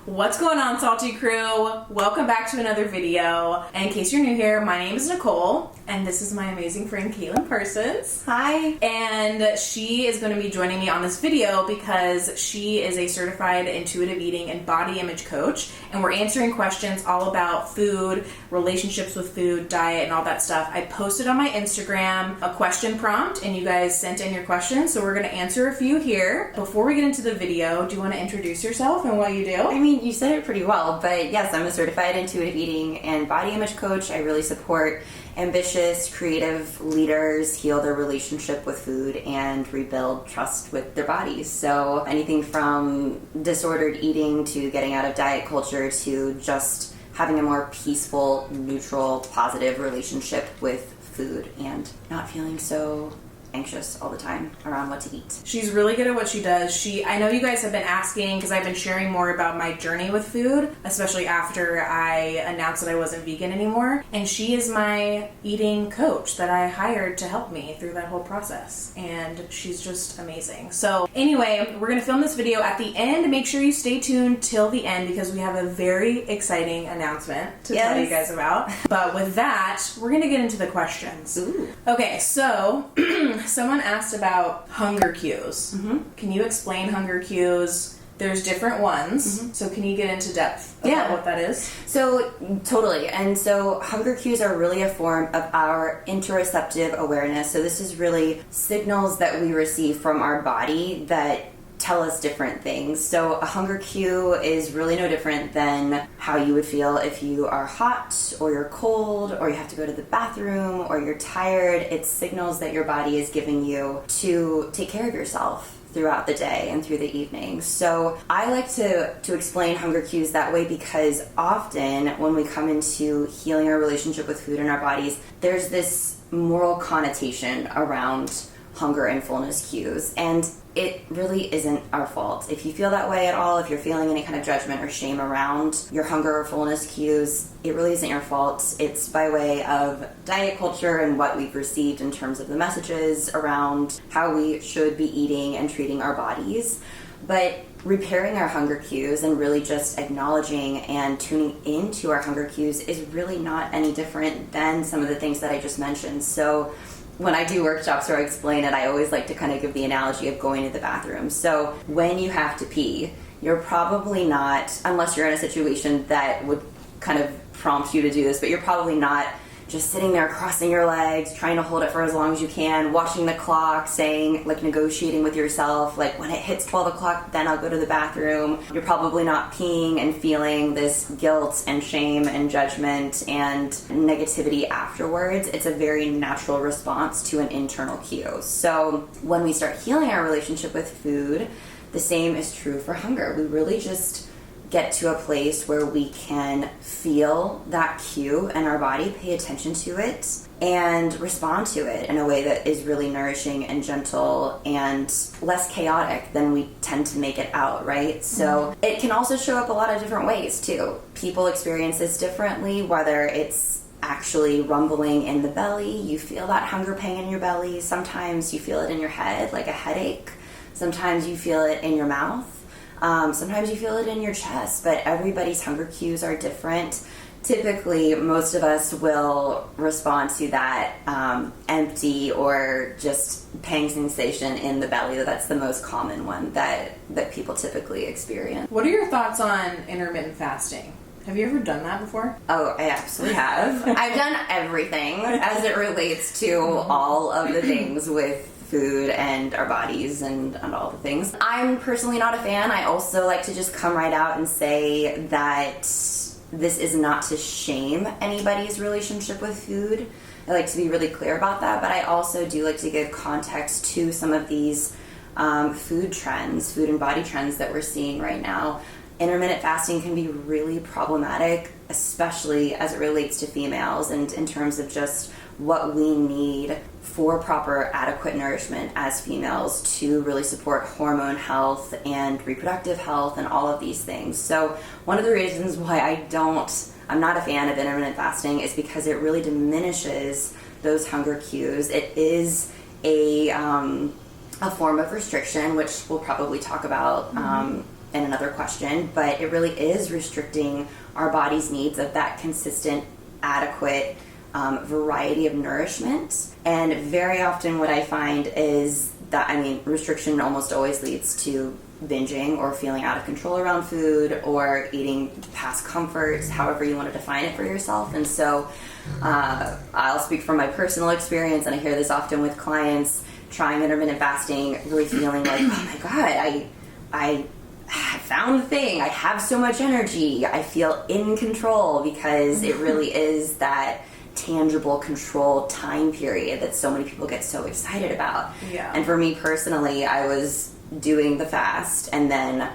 What's going on, Salty Crew? Welcome back to another video. And in case you're new here, my name is Nicole, and this is my amazing friend Katelyn Parsons. Hi. And she is going to be joining me on this video because she is a certified intuitive eating and body image coach, and we're answering questions all about food, relationships with food, diet, and all that stuff. I posted on my Instagram a question prompt, and you guys sent in your questions, so we're going to answer a few here. Before we get into the video, do you want to introduce yourself and what you do? I mean, you said it pretty well, but yes, I'm a certified intuitive eating and body image coach. I really support ambitious, creative leaders heal their relationship with food and rebuild trust with their bodies. So anything from disordered eating to getting out of diet culture to just having a more peaceful, neutral, positive relationship with food and not feeling so anxious all the time around what to eat. She's really good at what she does. I know you guys have been asking because I've been sharing more about my journey with food, especially after I announced that I wasn't vegan anymore. And she is my eating coach that I hired to help me through that whole process. And she's just amazing. So anyway, we're going to film this video at the end. Make sure you stay tuned till the end because we have a very exciting announcement to tell you guys about. But with that, we're going to get into the questions. Ooh. Okay, so someone asked about hunger cues. Mm-hmm. Can you explain hunger cues? There's different ones, so can you get into depth about what that is? So, totally. And so hunger cues are really a form of our interoceptive awareness. So this is really signals that we receive from our body that tell us different things. So a hunger cue is really no different than how you would feel if you are hot or you're cold or you have to go to the bathroom or you're tired. It's signals that your body is giving you to take care of yourself throughout the day and through the evening. So I like to explain hunger cues that way because often when we come into healing our relationship with food in our bodies, there's this moral connotation around hunger and fullness cues, and it really isn't our fault. If you feel that way at all, if you're feeling any kind of judgment or shame around your hunger or fullness cues, it really isn't your fault. It's by way of diet culture and what we've received in terms of the messages around how we should be eating and treating our bodies. But repairing our hunger cues and really just acknowledging and tuning into our hunger cues is really not any different than some of the things that I just mentioned. So when I do workshops or I explain it, I always like to kind of give the analogy of going to the bathroom. So when you have to pee, you're probably not, unless you're in a situation that would kind of prompt you to do this, but you're probably not just sitting there crossing your legs, trying to hold it for as long as you can, watching the clock, saying, like negotiating with yourself, like when it hits 12 o'clock, then I'll go to the bathroom. You're probably not peeing and feeling this guilt and shame and judgment and negativity afterwards. It's a very natural response to an internal cue. So when we start healing our relationship with food, the same is true for hunger. We really just get to a place where we can feel that cue in our body, pay attention to it, and respond to it in a way that is really nourishing and gentle and less chaotic than we tend to make it out, right? So it can also show up a lot of different ways too. People experience this differently, whether it's actually rumbling in the belly, you feel that hunger pang in your belly. Sometimes you feel it in your head, like a headache. Sometimes you feel it in your mouth. Sometimes you feel it in your chest, but everybody's hunger cues are different. Typically, most of us will respond to that empty or just pang sensation in the belly. That's the most common one that people typically experience. What are your thoughts on intermittent fasting? Have you ever done that before? Oh, I absolutely have. I've done everything as it relates to all of the things with food and our bodies and all the things. I'm personally not a fan. I also like to just come right out and say that this is not to shame anybody's relationship with food. I like to be really clear about that, but I also do like to give context to some of these food trends, food and body trends that we're seeing right now. Intermittent fasting can be really problematic, especially as it relates to females and in terms of just what we need for proper adequate nourishment as females to really support hormone health and reproductive health and all of these things. So one of the reasons why I'm not a fan of intermittent fasting is because it really diminishes those hunger cues. It is a form of restriction, which we'll probably talk about in another question, but it really is restricting our body's needs of that consistent, adequate variety of nourishment. And very often what I find is that, restriction almost always leads to binging or feeling out of control around food or eating past comforts, however you want to define it for yourself. And so I'll speak from my personal experience, and I hear this often with clients trying intermittent fasting, really feeling like, oh my God, I found the thing. I have so much energy. I feel in control, because it really is that tangible control time period that so many people get so excited about. Yeah. And for me personally, I was doing the fast and then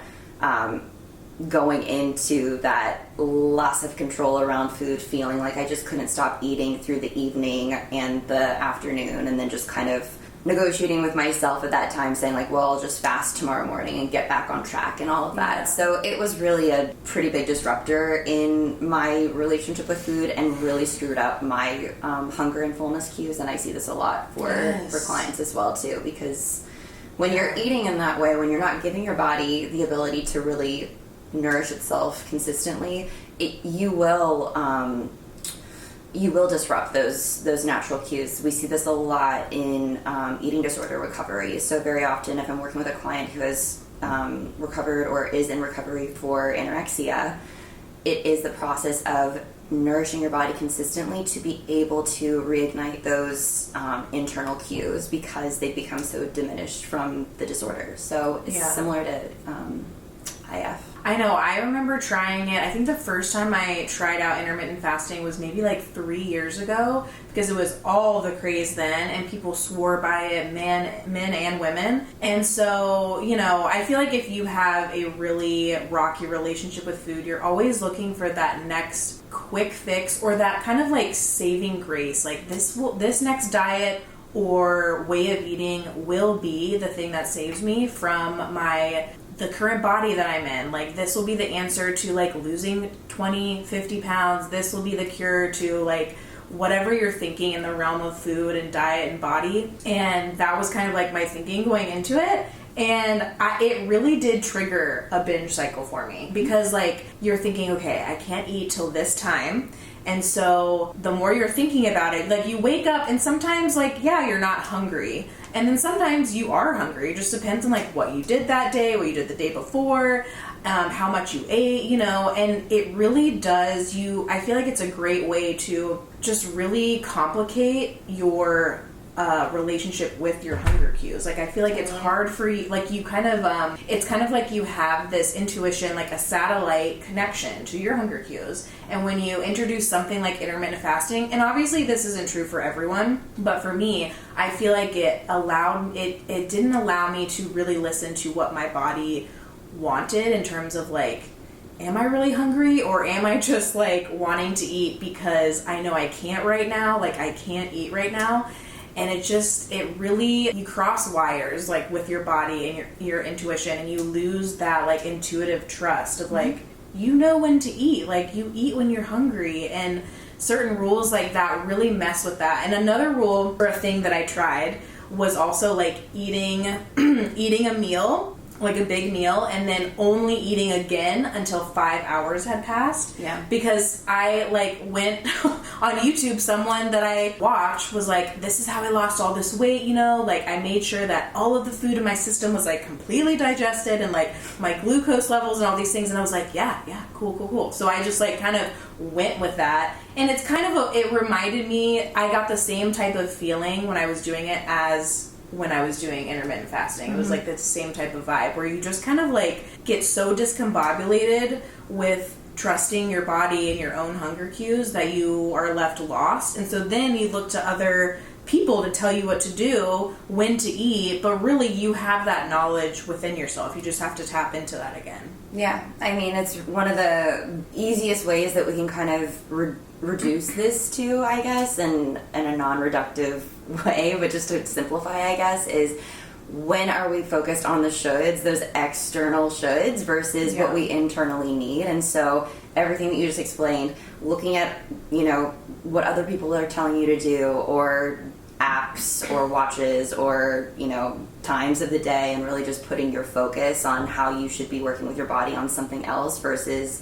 going into that loss of control around food, feeling like I just couldn't stop eating through the evening and the afternoon, and then just kind of negotiating with myself at that time, saying like, well, I'll just fast tomorrow morning and get back on track and all of that. Yeah. So it was really a pretty big disruptor in my relationship with food, and really screwed up my hunger and fullness cues. And I see this a lot for clients as well too, because when you're eating in that way, when you're not giving your body the ability to really nourish itself consistently, you will disrupt those natural cues. We see this a lot in eating disorder recovery. So very often, if I'm working with a client who has recovered or is in recovery for anorexia, it is the process of nourishing your body consistently to be able to reignite those internal cues, because they become so diminished from the disorder. So it's similar to IF. I know. I remember trying it. I think the first time I tried out intermittent fasting was maybe like 3 years ago, because it was all the craze then, and people swore by it, men and women. And so, I feel like if you have a really rocky relationship with food, you're always looking for that next quick fix, or that kind of like saving grace. Like this next diet or way of eating will be the thing that saves me from the current body that I'm in. Like, this will be the answer to like losing 20, 50 pounds. This will be the cure to like whatever you're thinking in the realm of food and diet and body. And that was kind of like my thinking going into it. And it really did trigger a binge cycle for me, because like you're thinking, okay, I can't eat till this time. And so the more you're thinking about it, like you wake up and sometimes like, you're not hungry. And then sometimes you are hungry. It just depends on like what you did that day, what you did the day before, how much you ate, and it really does I feel like it's a great way to just really complicate your relationship with your hunger cues. Like, I feel like it's hard for you, like you kind of, it's kind of like you have this intuition, like a satellite connection to your hunger cues. And when you introduce something like intermittent fasting, and obviously this isn't true for everyone, but for me, I feel like it didn't allow me to really listen to what my body wanted in terms of like, am I really hungry, or am I just like wanting to eat because I know I can't right now, like I can't eat right now. And you cross wires like with your body and your intuition, and you lose that like intuitive trust of like, when to eat, like you eat when you're hungry, and certain rules like that really mess with that. And another rule or a thing that I tried was also like eating a meal, like a big meal, and then only eating again until 5 hours had passed. Yeah. Because I like went on YouTube, someone that I watched was like, this is how I lost all this weight, like I made sure that all of the food in my system was like completely digested, and like my glucose levels and all these things. And I was like, yeah, cool. So I just like kind of went with that. And it's kind of it reminded me, I got the same type of feeling when I was doing it as when I was doing intermittent fasting. It was like the same type of vibe, where you just kind of like get so discombobulated with trusting your body and your own hunger cues that you are left lost. And so then you look to other people to tell you what to do, when to eat, but really you have that knowledge within yourself. You just have to tap into that again. Yeah, it's one of the easiest ways that we can kind of reduce this to, I guess, in a non-reductive way, but just to simplify, I guess, is when are we focused on the shoulds, those external shoulds, versus what we internally need. And so everything that you just explained, looking at, what other people are telling you to do, or apps or watches or, times of the day, and really just putting your focus on how you should be working with your body on something else versus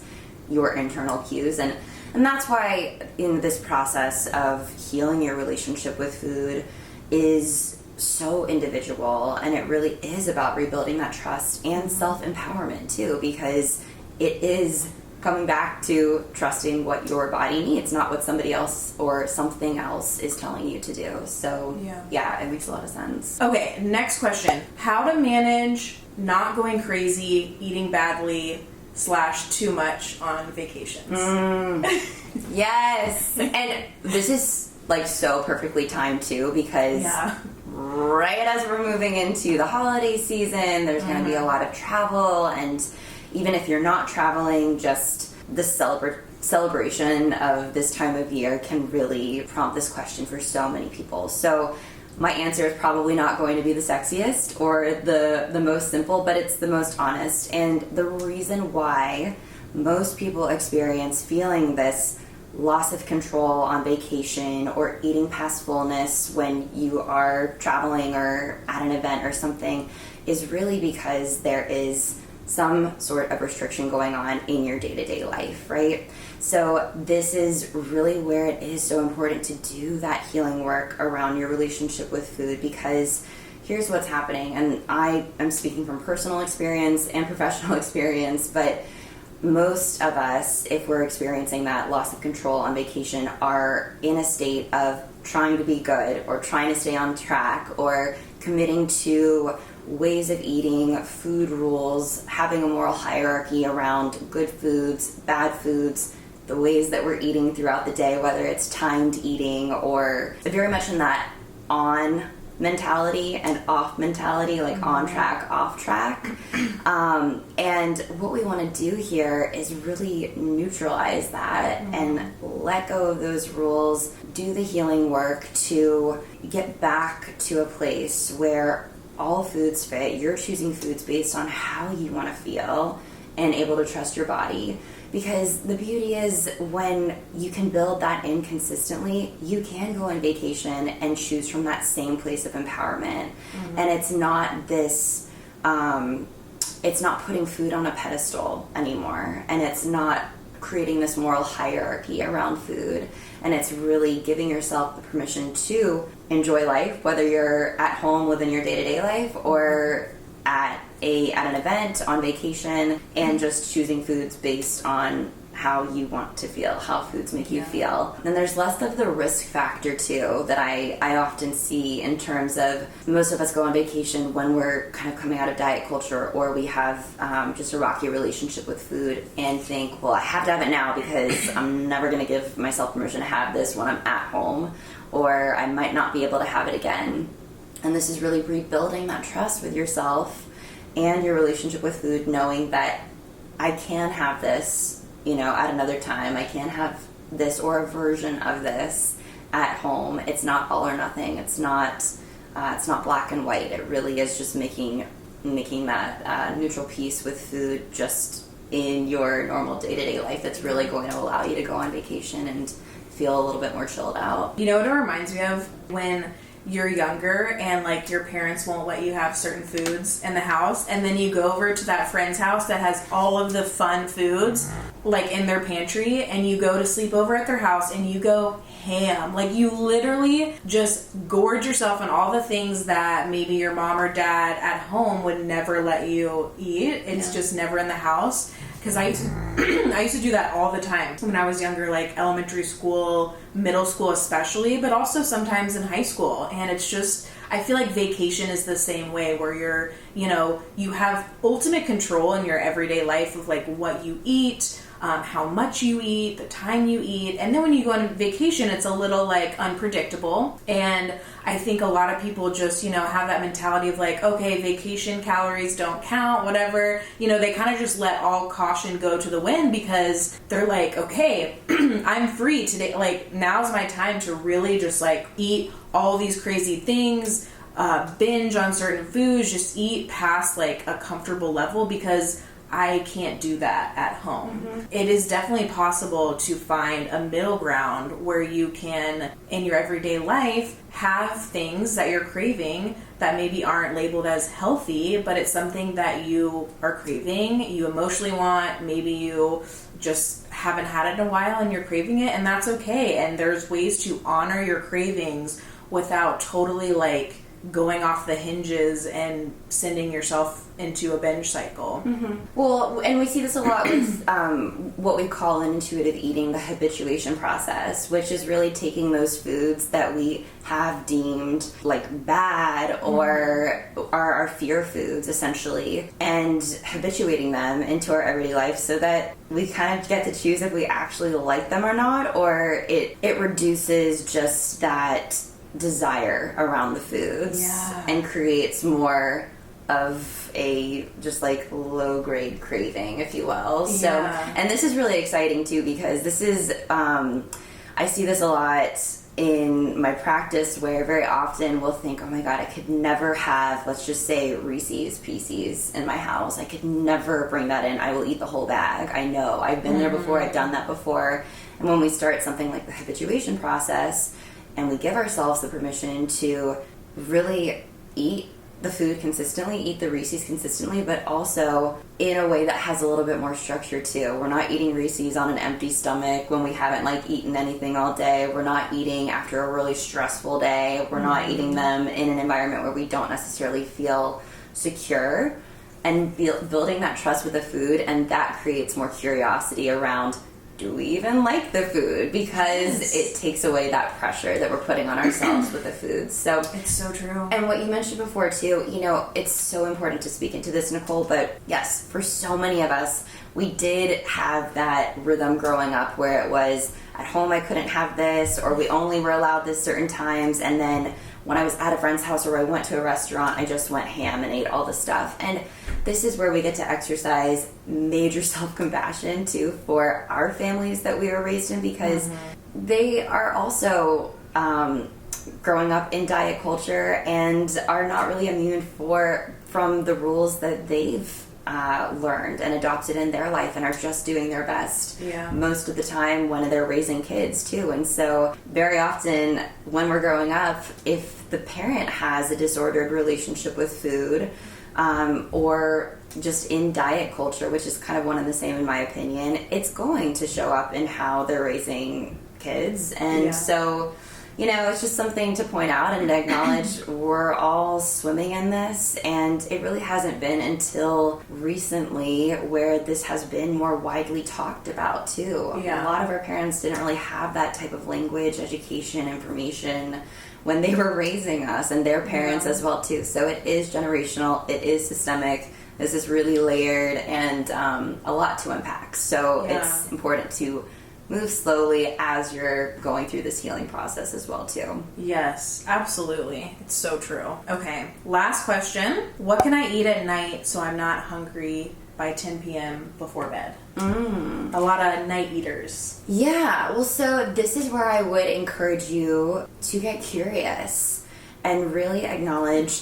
your internal cues. And that's why in this process of healing your relationship with food is so individual, and it really is about rebuilding that trust and self-empowerment too, because it is coming back to trusting what your body needs, not what somebody else or something else is telling you to do. So yeah, it makes a lot of sense. Okay, next question. How to manage not going crazy, eating badly / too much on vacations? Yes. And this is like so perfectly timed too, because right as we're moving into the holiday season, there's going to be a lot of travel, and even if you're not traveling, just the celebration of this time of year can really prompt this question for so many people. So my answer is probably not going to be the sexiest or the most simple, but it's the most honest. And the reason why most people experience feeling this loss of control on vacation or eating past fullness when you are traveling or at an event or something is really because there is some sort of restriction going on in your day-to-day life, right? So this is really where it is so important to do that healing work around your relationship with food, because here's what's happening, and I am speaking from personal experience and professional experience, but most of us, if we're experiencing that loss of control on vacation, are in a state of trying to be good or trying to stay on track or committing to ways of eating, food rules, having a moral hierarchy around good foods, bad foods, the ways that we're eating throughout the day, whether it's timed eating or very much in that on mentality and off mentality, like on track, off track. And what we want to do here is really neutralize that and let go of those rules, do the healing work to get back to a place where all foods fit. You're choosing foods based on how you want to feel and able to trust your body. Because the beauty is when you can build that in consistently, you can go on vacation and choose from that same place of empowerment. And it's not this, it's not putting food on a pedestal anymore. And it's not creating this moral hierarchy around food. And it's really giving yourself the permission to enjoy life, whether you're at home within your day-to-day life or at an event, on vacation, and just choosing foods based on how you want to feel, how foods make you feel. And there's less of the risk factor too that I often see in terms of most of us go on vacation when we're kind of coming out of diet culture, or we have just a rocky relationship with food and think, well, I have to have it now because I'm never going to give myself permission to have this when I'm at home, or I might not be able to have it again. And this is really rebuilding that trust with yourself and your relationship with food, knowing that I can have this, at another time. I can have this or a version of this at home. It's not all or nothing. It's not black and white. It really is just making that neutral peace with food just in your normal day-to-day life. That's really going to allow you to go on vacation and feel a little bit more chilled out. You know what it reminds me of? When you're younger and like your parents won't let you have certain foods in the house, and then you go over to that friend's house that has all of the fun foods like in their pantry, and you go to sleep over at their house and you go ham. Like you literally just gorge yourself on all the things that maybe your mom or dad at home would never let you eat. It's just never in the house. Because I used to do that all the time when I was younger, like elementary school, middle school especially, but also sometimes in high school. And it's just, I feel like vacation is the same way, where you're, you have ultimate control in your everyday life of like what you eat, how much you eat, the time you eat. And then when you go on vacation, it's a little like unpredictable. And I think a lot of people just, have that mentality of like, okay, vacation calories don't count, whatever. They kind of just let all caution go to the wind, because they're like, okay, I'm free today. Like, now's my time to really just like eat all these crazy things, binge on certain foods, just eat past like a comfortable level, because I can't do that at home. It is definitely possible to find a middle ground where you can, in your everyday life, have things that you're craving that maybe aren't labeled as healthy, but it's something that you are craving, you emotionally want, maybe you just haven't had it in a while and you're craving it, and that's okay. And there's ways to honor your cravings without totally like going off the hinges and sending yourself into a binge cycle. Well, and we see this a lot with what we call in intuitive eating the habituation process, which is really taking those foods that we have deemed like bad or are our fear foods essentially, and habituating them into our everyday life so that we kind of get to choose if we actually like them or not, or it reduces just that desire around the foods and creates more of a just like low grade craving, if you will. So, and this is really exciting too, because this is I see this a lot in my practice, where very often we'll think, oh my god, I could never have, let's just say, Reese's Pieces in my house. I could never bring that in. I will eat the whole bag. I know, I've been there before, I've done that before. And when we start something like the habituation process, and we give ourselves the permission to really eat the food consistently, eat the Reese's consistently, but also in a way that has a little bit more structure too. We're not eating Reese's on an empty stomach when we haven't like eaten anything all day. We're not eating after a really stressful day. We're not eating them in an environment where we don't necessarily feel secure, and building that trust with the food, and that creates more curiosity around, do we even like the food? Because it takes away that pressure that we're putting on ourselves with the food. So it's so true. And what you mentioned before too, you know, it's so important to speak into this, Nicole, but yes, for so many of us, we did have that rhythm growing up where it was, at home I couldn't have this, or we only were allowed this certain times, and then when I was at a friend's house or I went to a restaurant, I just went ham and ate all the stuff. And this is where we get to exercise major self-compassion too for our families that we were raised in, because they are also growing up in diet culture and are not really immune from the rules that they've learned and adopted in their life, and are just doing their best most of the time when they're raising kids too. And so very often when we're growing up, if the parent has a disordered relationship with food, or just in diet culture, which is kind of one and the same in my opinion, it's going to show up in how they're raising kids. And so, you know, it's just something to point out and to acknowledge we're all swimming in this, and it really hasn't been until recently where this has been more widely talked about too. A lot of our parents didn't really have that type of language, education, information when they were raising us, and their parents as well too. So it is generational, it is systemic, this is really layered, and a lot to unpack. So it's important to move slowly as you're going through this healing process as well too. Yes, absolutely. It's so true. Okay, last question. What can I eat at night so I'm not hungry by 10 p.m. before bed? A lot of night eaters. Yeah, well, so this is where I would encourage you to get curious and really acknowledge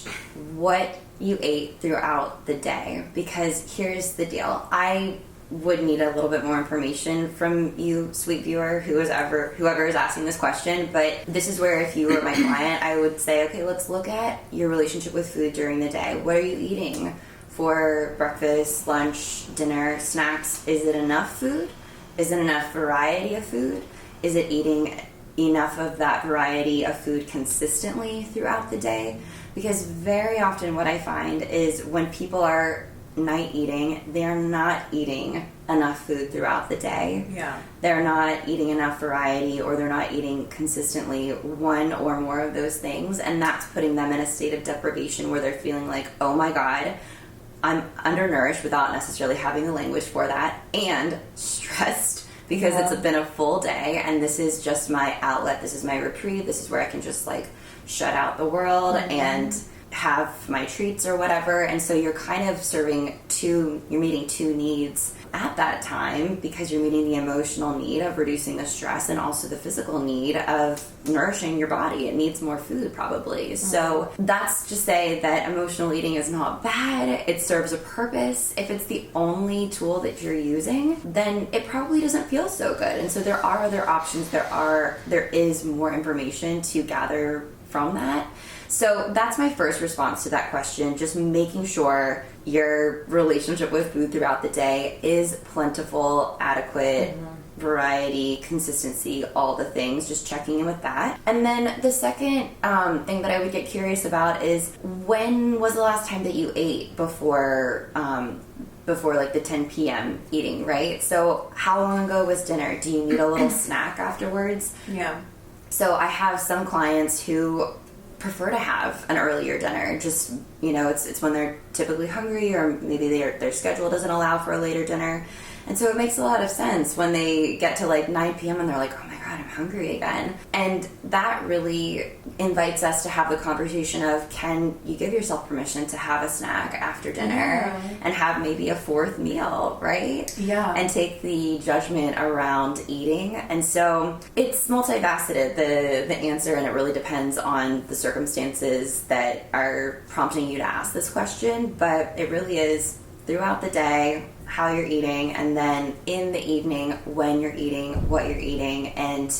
what you ate throughout the day. Because here's the deal. I would need a little bit more information from you, sweet viewer, whoever is asking this question. But this is where, if you were my client, I would say, okay, let's look at your relationship with food during the day. What are you eating for breakfast, lunch, dinner, snacks? Is it enough food? Is it enough variety of food? Is it eating enough of that variety of food consistently throughout the day? Because very often what I find is when people are night eating, they're not eating enough food throughout the day. They're not eating enough variety, or they're not eating consistently one or more of those things, and that's putting them in a state of deprivation where they're feeling like, oh my god, I'm undernourished, without necessarily having the language for that, and stressed because it's been a full day, and this is just my outlet, this is my reprieve, this is where I can just like shut out the world and have my treats or whatever. And so you're kind of you're meeting two needs at that time because you're meeting the emotional need of reducing the stress and also the physical need of nourishing your body. It needs more food probably. So that's to say that emotional eating is not bad. It serves a purpose. If it's the only tool that you're using, then it probably doesn't feel so good. And so there are other options. There is more information to gather from that. So that's my first response to that question, just making sure your relationship with food throughout the day is plentiful, adequate, variety, consistency, all the things, just checking in with that. And then the second thing that I would get curious about is, when was the last time that you ate before like the 10 p.m. eating, right? So how long ago was dinner? Do you need a little snack afterwards? Yeah. So I have some clients who prefer to have an earlier dinner. Just, it's when they're typically hungry, or maybe their schedule doesn't allow for a later dinner. And so it makes a lot of sense when they get to like 9 p.m. and they're like, oh my God, I'm hungry again. And that really invites us to have the conversation of, can you give yourself permission to have a snack after dinner and have maybe a fourth meal, right? Yeah. And take the judgment around eating. And so it's multifaceted, the answer, and it really depends on the circumstances that are prompting you to ask this question. But it really is throughout the day, how you're eating, and then in the evening when you're eating, what you're eating, and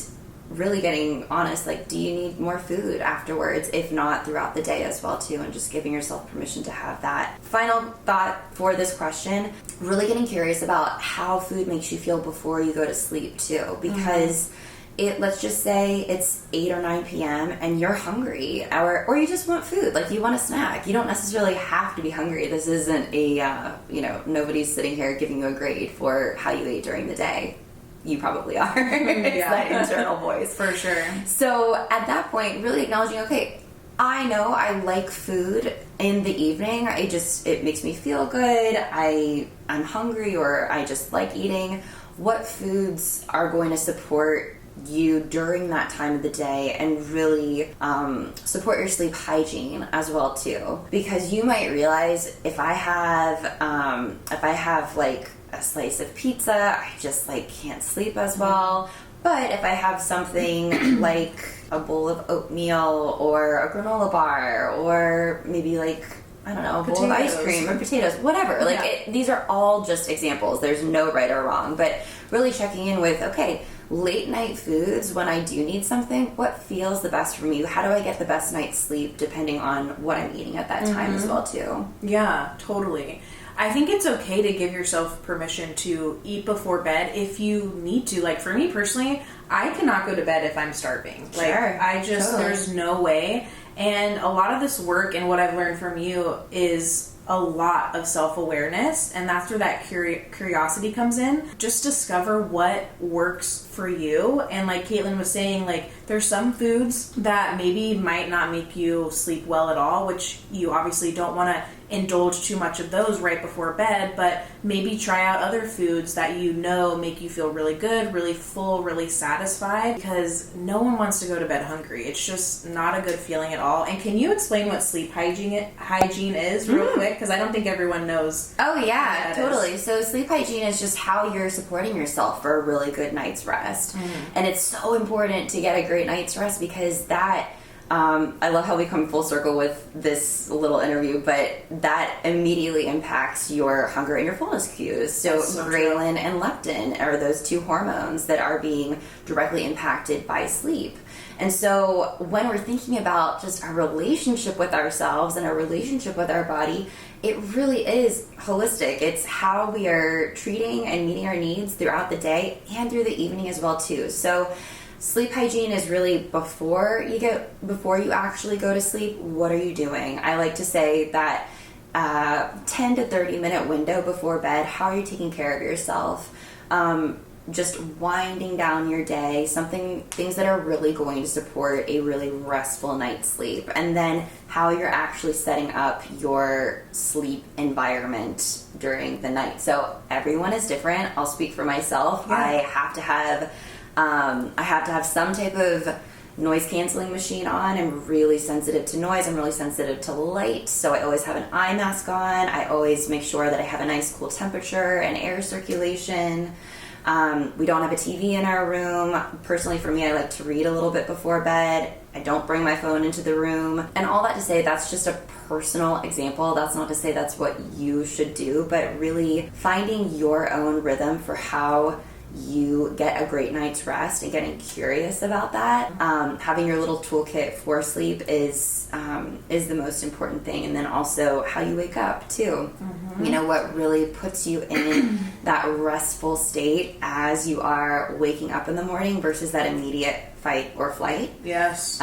really getting honest, like, do you need more food afterwards? If not, throughout the day as well too, and just giving yourself permission to have that. Final thought for this question, really getting curious about how food makes you feel before you go to sleep too, because let's just say it's 8 or 9 p.m. and you're hungry, or you just want food, like you want a snack. You don't necessarily have to be hungry. This isn't nobody's sitting here giving you a grade for how you ate during the day. You probably are. It's that internal voice. For sure. So at that point, really acknowledging, okay, I know I like food in the evening. It makes me feel good. I'm hungry, or I just like eating. What foods are going to support you during that time of the day, and really support your sleep hygiene as well too? Because you might realize, if I have like a slice of pizza, I just like can't sleep as well. But if I have something like a bowl of oatmeal or a granola bar, or maybe like, I don't know, a bowl of ice cream or potatoes, whatever. These are all just examples. There's no right or wrong, but really checking in with, okay, late night foods, when I do need something, what feels the best for me? How do I get the best night's sleep depending on what I'm eating at that time as well too? Yeah, totally. I think it's okay to give yourself permission to eat before bed if you need to. Like, for me personally, I cannot go to bed if I'm starving. There's no way. And a lot of this work and what I've learned from you is a lot of self-awareness, and that's where that curiosity comes in. Just discover what works for you. And like Katelyn was saying, like, there's some foods that maybe might not make you sleep well at all, which you obviously don't want to indulge too much of those right before bed, but maybe try out other foods that make you feel really good, really full, really satisfied, because no one wants to go to bed hungry. It's just not a good feeling at all. And can you explain what sleep hygiene is real quick? Because I don't think everyone knows. Oh yeah, totally. So sleep hygiene is just how you're supporting yourself for a really good night's rest. And it's so important to get a great night's rest, because that I love how we come full circle with this little interview, but that immediately impacts your hunger and your fullness cues. So ghrelin and leptin are those two hormones that are being directly impacted by sleep. And so when we're thinking about just our relationship with ourselves and our relationship with our body, it really is holistic. It's how we are treating and meeting our needs throughout the day and through the evening as well too. So sleep hygiene is really before you actually go to sleep. What are you doing? I like to say that 10 to 30 minute window before bed, how are you taking care of yourself? Just winding down your day, things that are really going to support a really restful night's sleep. And then how you're actually setting up your sleep environment during the night. So everyone is different. I'll speak for myself. Yeah. I have to have some type of noise canceling machine on. I'm really sensitive to noise. I'm really sensitive to light. So I always have an eye mask on. I always make sure that I have a nice cool temperature and air circulation. We don't have a TV in our room. Personally, for me, I like to read a little bit before bed. I don't bring my phone into the room. And all that to say, that's just a personal example. That's not to say that's what you should do, but really finding your own rhythm for how you get a great night's rest and getting curious about that. Having your little toolkit for sleep is the most important thing, and then also how you wake up too. You know, what really puts you in that restful state as you are waking up in the morning versus that immediate fight or flight. Yes.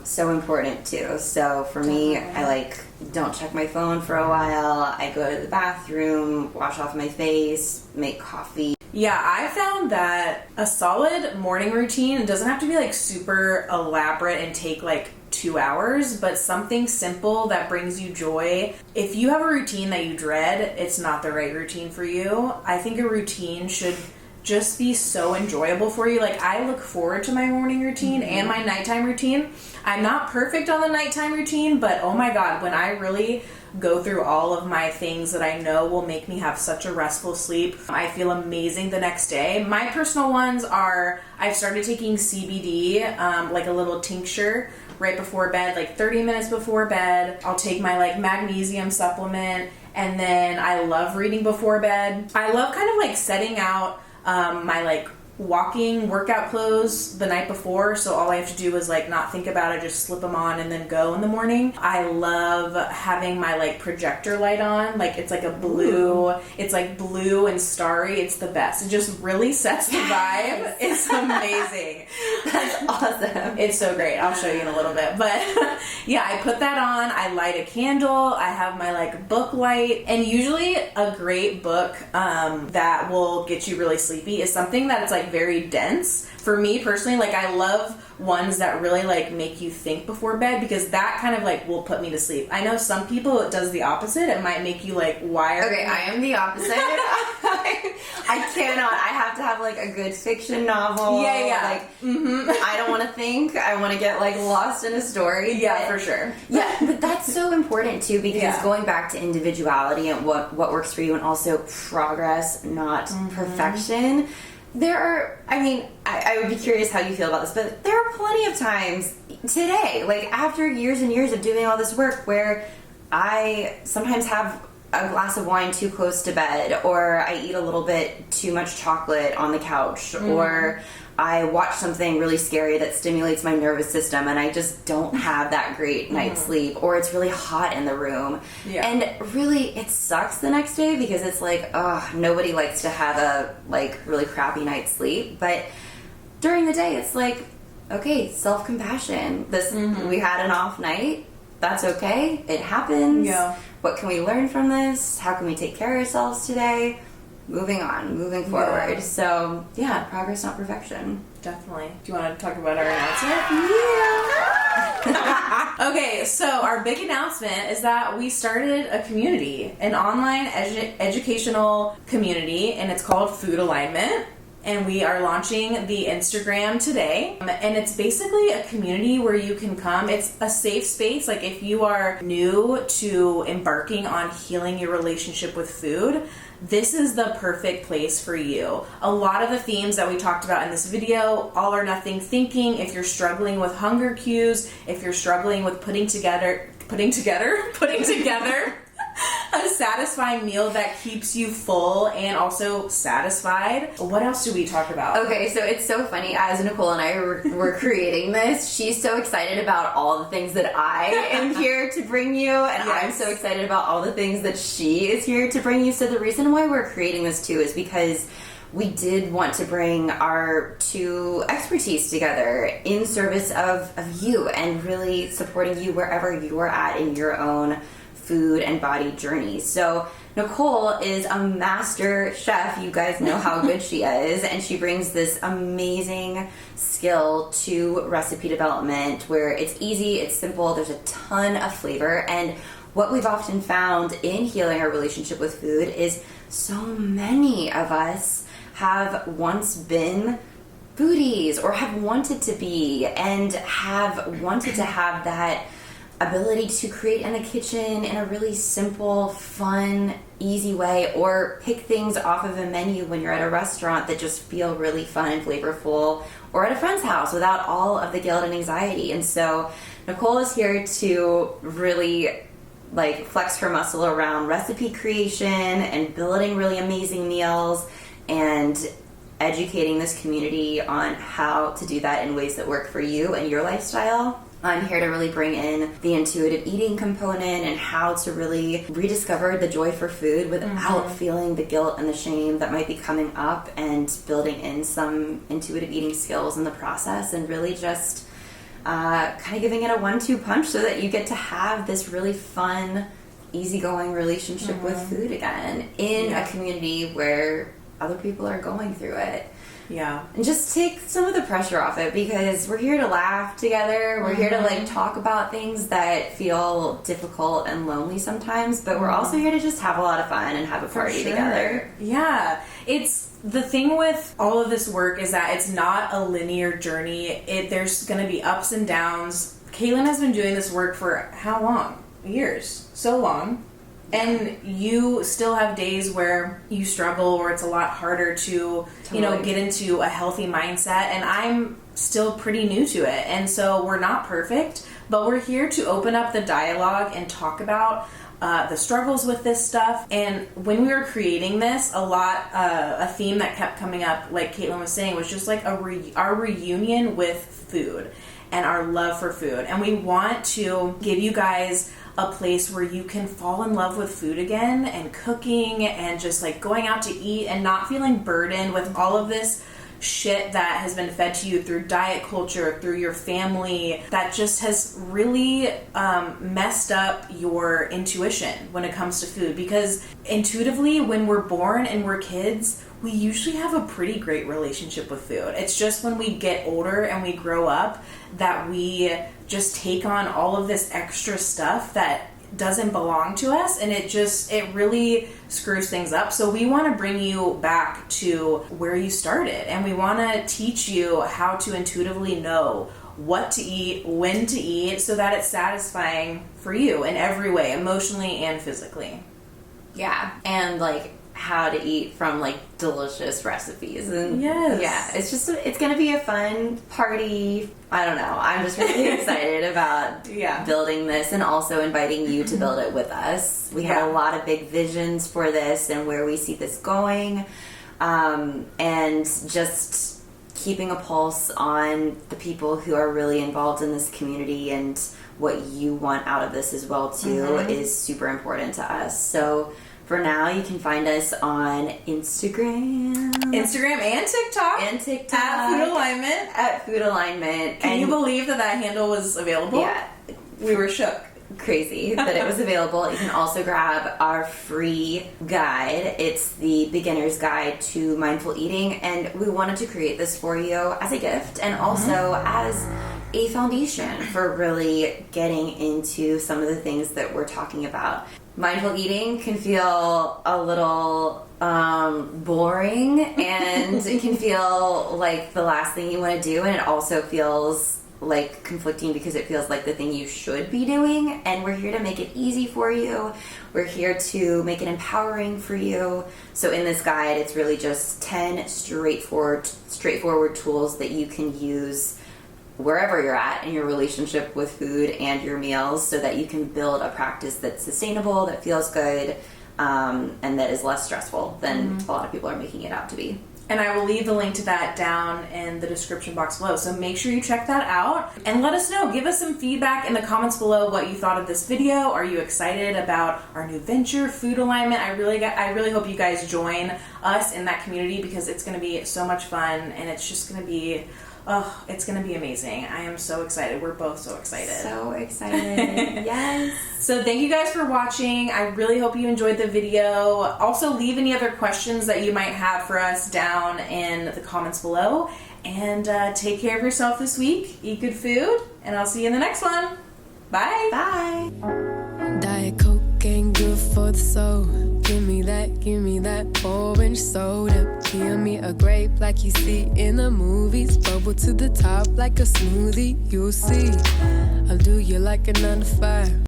So important too. So for me, I don't check my phone for a while. I go to the bathroom, wash off my face, make coffee. Yeah, I found that a solid morning routine, it doesn't have to be super elaborate and take 2 hours, but something simple that brings you joy. If you have a routine that you dread, it's not the right routine for you. I think a routine should just be so enjoyable for you. I look forward to my morning routine and my nighttime routine. I'm not perfect on the nighttime routine, but oh my God, when I really go through all of my things that I know will make me have such a restful sleep, I feel amazing the next day. My personal ones are, I've started taking CBD, a little tincture right before bed, 30 minutes before bed. I'll take my magnesium supplement, and then I love reading before bed. I love kind of setting out my walking workout clothes the night before, so all I have to do is not think about it, just slip them on and then go in the morning. I love having my projector light on, it's a blue. Ooh. It's blue and starry. It's the best. It just really sets the vibe. It's amazing. That's awesome. It's so great. I'll show you in a little bit, but yeah, I put that on. I light a candle. I have my book light, and usually a great book that will get you really sleepy is something that it's very dense. For me personally, I love ones that really make you think before bed, because that kind of will put me to sleep. I know some people it does the opposite. It might make you wire. Okay, I am the opposite. I cannot. I have to have a good fiction novel. Yeah. I don't want to think. I want to get lost in a story. Yeah, for sure. Yeah, but that's so important too, because going back to individuality and what works for you, and also progress, not perfection. There are, I would be curious how you feel about this, but there are plenty of times today, after years and years of doing all this work, where I sometimes have a glass of wine too close to bed, or I eat a little bit too much chocolate on the couch, or I watch something really scary that stimulates my nervous system and I just don't have that great night's sleep, or it's really hot in the room. Yeah. And really, it sucks the next day, because it's nobody likes to have a really crappy night's sleep. But during the day, it's okay, self-compassion. We had an off night. That's okay. It happens. Yeah. What can we learn from this? How can we take care of ourselves today? Moving on, moving forward. Yeah. So, yeah, progress, not perfection. Definitely. Do you want to talk about our announcement? Yeah. Okay, so our big announcement is that we started a community, an online educational community, and it's called Food Alignment. And we are launching the Instagram today. And it's basically a community where you can come. It's a safe space. If you are new to embarking on healing your relationship with food, this is the perfect place for you. A lot of the themes that we talked about in this video, all or nothing thinking, if you're struggling with hunger cues, if you're struggling with putting together a satisfying meal that keeps you full and also satisfied. What else do we talk about? Okay, so it's so funny. As Nicole and I were creating this, she's so excited about all the things that I am here to bring you, and yes. I'm so excited about all the things that she is here to bring you. So the reason why we're creating this too is because we did want to bring our two expertise together in service of you, and really supporting you wherever you are at in your own food and body journey. So Nicole is a master chef. You guys know how good she is, and she brings this amazing skill to recipe development, where it's easy, it's simple, there's a ton of flavor. And what we've often found in healing our relationship with food is so many of us have once been foodies or have wanted to be and have wanted to have that ability to create in the kitchen in a really simple, fun, easy way, or pick things off of a menu when you're at a restaurant that just feel really fun and flavorful, or at a friend's house without all of the guilt and anxiety. And so Nicole is here to really like flex her muscle around recipe creation and building really amazing meals and educating this community on how to do that in ways that work for you and your lifestyle. I'm here to really bring in the intuitive eating component and how to really rediscover the joy for food without feeling the guilt and the shame that might be coming up, and building in some intuitive eating skills in the process, and really just kind of giving it a 1-2 punch so that you get to have this really fun, easygoing relationship with food again in a community where other people are going through it. Yeah. And just take some of the pressure off it, because we're here to laugh together. We're here to like talk about things that feel difficult and lonely sometimes, but we're also here to just have a lot of fun and have a party together. Yeah. It's the thing with all of this work is that it's not a linear journey. There's going to be ups and downs. Katelyn has been doing this work for how long? Years. So long. And you still have days where you struggle, or it's a lot harder to, you know, get into a healthy mindset. And I'm still pretty new to it. And so we're not perfect, but we're here to open up the dialogue and talk about the struggles with this stuff. And when we were creating this, a theme that kept coming up, like Katelyn was saying, was just like our reunion with food and our love for food. And we want to give you guys a place where you can fall in love with food again, and cooking, and just like going out to eat and not feeling burdened with all of this shit that has been fed to you through diet culture, through your family, that just has really messed up your intuition when it comes to food. Because intuitively, when we're born and we're kids, we usually have a pretty great relationship with food. It's just when we get older and we grow up that we just take on all of this extra stuff that doesn't belong to us, and it really screws things up. So we want to bring you back to where you started, and we want to teach you how to intuitively know what to eat, when to eat, so that it's satisfying for you in every way, emotionally and physically. Yeah, and like how to eat from like delicious recipes. And it's gonna be a fun party. I don't know, I'm just really excited about building this, and also inviting you to build it with us. We have a lot of big visions for this and where we see this going, and just keeping a pulse on the people who are really involved in this community, and what you want out of this as well too is super important to us. So for now, you can find us on Instagram and TikTok. At Food Alignment. At Food Alignment. Can you believe that handle was available? Yeah. We were shook. Crazy that it was available. You can also grab our free guide. It's the Beginner's Guide to Mindful Eating, and we wanted to create this for you as a gift, and also as a foundation for really getting into some of the things that we're talking about. Mindful eating can feel a little boring, and it can feel like the last thing you want to do, and it also feels like conflicting because it feels like the thing you should be doing. And we're here to make it easy for you. We're here to make it empowering for you. So in this guide, it's really just 10 straightforward tools that you can use wherever you're at in your relationship with food and your meals, so that you can build a practice that's sustainable, that feels good, and that is less stressful than a lot of people are making it out to be. And I will leave the link to that down in the description box below. So make sure you check that out and let us know. Give us some feedback in the comments below what you thought of this video. Are you excited about our new venture, Food Alignment? I really hope you guys join us in that community, because it's going to be so much fun, and it's just going to be it's going to be amazing. I am so excited. We're both so excited. So excited. Yes. So thank you guys for watching. I really hope you enjoyed the video. Also, leave any other questions that you might have for us down in the comments below. And take care of yourself this week. Eat good food. And I'll see you in the next one. Bye. Bye. Diet Coke ain't good for the soul. Give me that orange soda. Give me a grape like you see in the movies. to the top like a smoothie, you'll see. I'll do you like a 9 to 5.